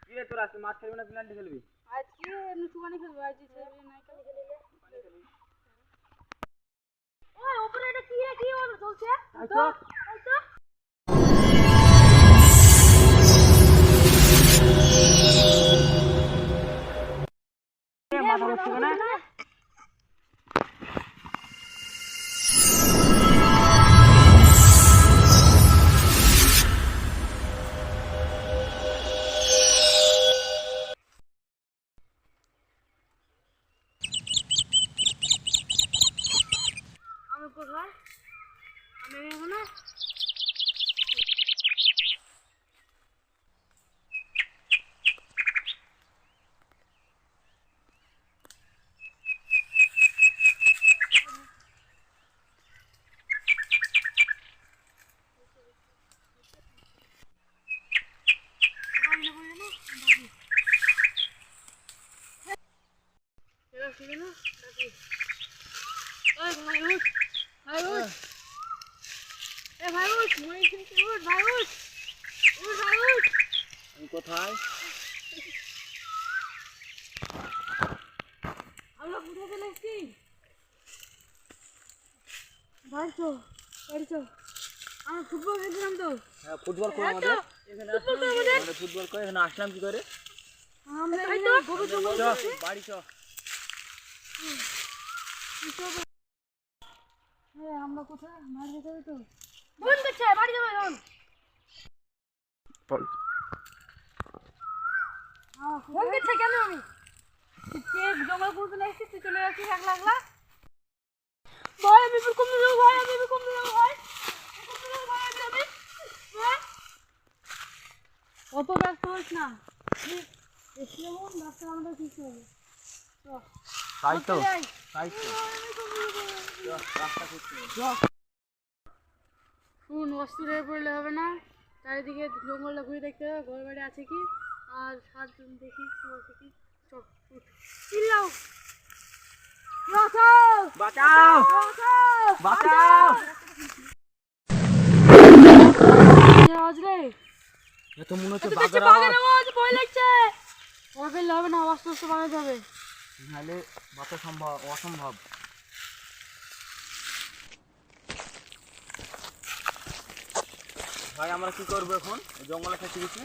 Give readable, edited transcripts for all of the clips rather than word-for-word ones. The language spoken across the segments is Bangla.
কি রে তোর আজকে মাছ খেলবি না পেনাল্টি খেলবি? আজকে নুচুকানি খেলবো আজকে নাইকালি খেললে ওই উপরে এটা কি হলো চলছে তো তো মাথা হচ্ছে না আমি কোথায় আমি এখানে কোথায় আমরা বুঝে চলে এসেছি বাড়িছো আমরা ফুটবল খেলছিলাম তো হ্যাঁ ফুটবল করে আমাদের এখানে আমরা ফুটবল করে এখানে আসলাম কি করে আমরা বাড়ি চ আমরা কোথায় মার যেতে তো ফোন করছে বাড়ি যাবে এখন ফোন করছে কেন আমি জঙ্গল পুরো চলে এসেছি তুই চলে যাচ্ছিস এক লাগলা ভাই আমি কম যাবো ভাই অত ব্যস্ত হোস না এসে যেমন রাস্তা আমাদের ঠিক হবে তাই তো রাস্তা করতে শুন অস্থির হয়ে পড়লে হবে না চারিদিকে জঙ্গলটা ঘুরে দেখতে হবে ঘর বাড়ি আছে কি আর সাতজন দেখি আছে কি চিল্লাও বাঁচাও এ তো মনে হচ্ছে বাঘের আওয়াজ ভয় লাগছে ভয় পেলে হবে না আস্তে আস্তে বাড়া যাবে নাহলে বাঁচা অসম্ভব ভাই আমরা কি করবো এখন জঙ্গলে থাকি গেছি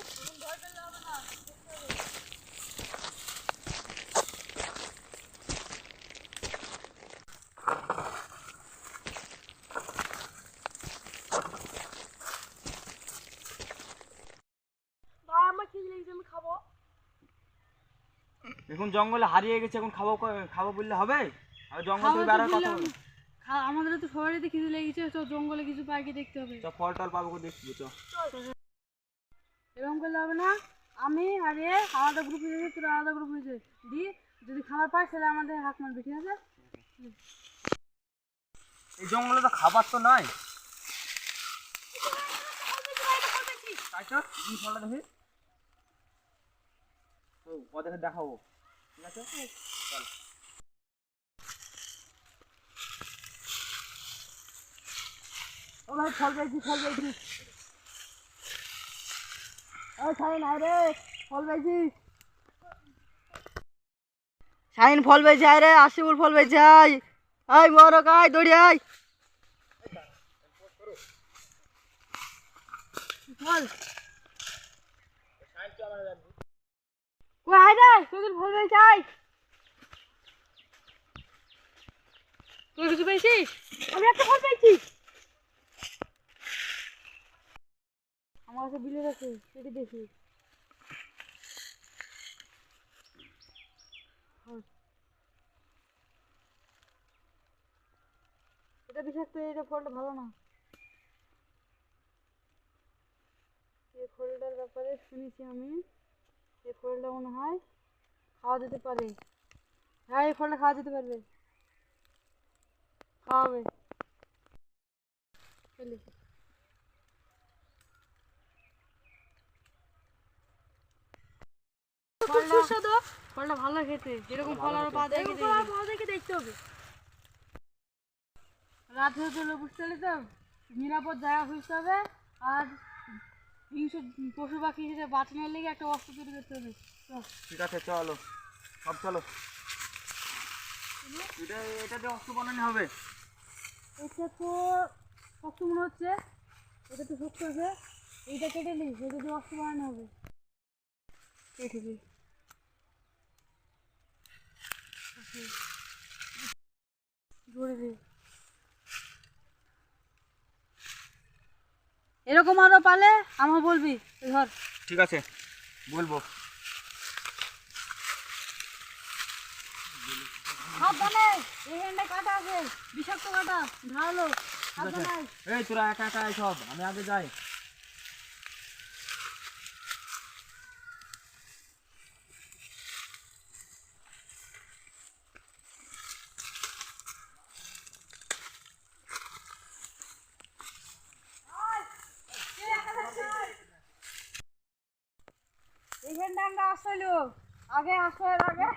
এখন জঙ্গলে হারিয়ে গেছে এখন খাবো বললে হবে আর জঙ্গল থেকে বের হওয়ার কথা হবে আমাদের তো সবারই খিদে লেগেছে তো জঙ্গলে কিছু পাখি দেখতে হবে তো ফল টল পাবো দেখবো চ এরকম করলে হবে না আমি আর আলাদা গ্রুপ হয়েছে তোর আলাদা গ্রুপ হয়েছে দি যদি খাবার পাই তাহলে আমাদের হাত মারবে ঠিক আছে এই জঙ্গলে তো খাবার তো নাই তাই তো তুমি ফলটা দেখি তো ওদেরকে দেখাবো ঠিক আছে চল ও ভাই ফল পাইছি শাহিন আয় রে ফল পাইছি শাহিন ফল পাইছে আয় রে আশিফুল ফল পাইছে আয় মরক আয় দৌড়ি আয় ফল আয় রে তোদের ফল পাইছে আয় তুই কিছু পাইছিস আমি একটা ফল পাইছি আমার কাছে বিলের আছে সেটি দেখি এটা বিষাক্ত এটা ফলটা ভালো না এই ফলটার ব্যাপারে শুনেছি আমি এই ফলটা মনে হয় খাওয়া যেতে পারে হ্যাঁ এই ফলটা খাওয়া যেতে পারবে খাওয়াবে ফলটা ভালো খেতে এরকম ফল আর পা দেখে দেখতে হবে রাত হয়ে চলো, বুঝতে পারলি তো? নিরাপদ জায়গা খুঁজতে হবে, আর হিংস্র পশু পাখি হিসেবে বাঁচানোর লেগে একটা অস্ত্র তৈরি করতে হবে। চল। ঠিক আছে চলো, সব চলো। এটা দিয়ে অস্ত্র বানানো হবে। এটা তো শক্ত মনে হচ্ছে, এটা তো শক্ত আছে। এইটা কেটে নিই, এটা দিয়ে অস্ত্র বানানো হবে। কেটে দিই। জোরে দিই। এরকম আরো পালে আমার বলবি। এই ধর। ঠিক আছে, বলবো। সাবধানে, এখানটা কাটা আছে, বিষাক্ত কাটা, ধারালো। ঠিক আছে। সাবধানে। এই তোরা একা একা আয় সব, আমি আগে যাই। এইখানটা আমরা আসলো, আগে আসার আগে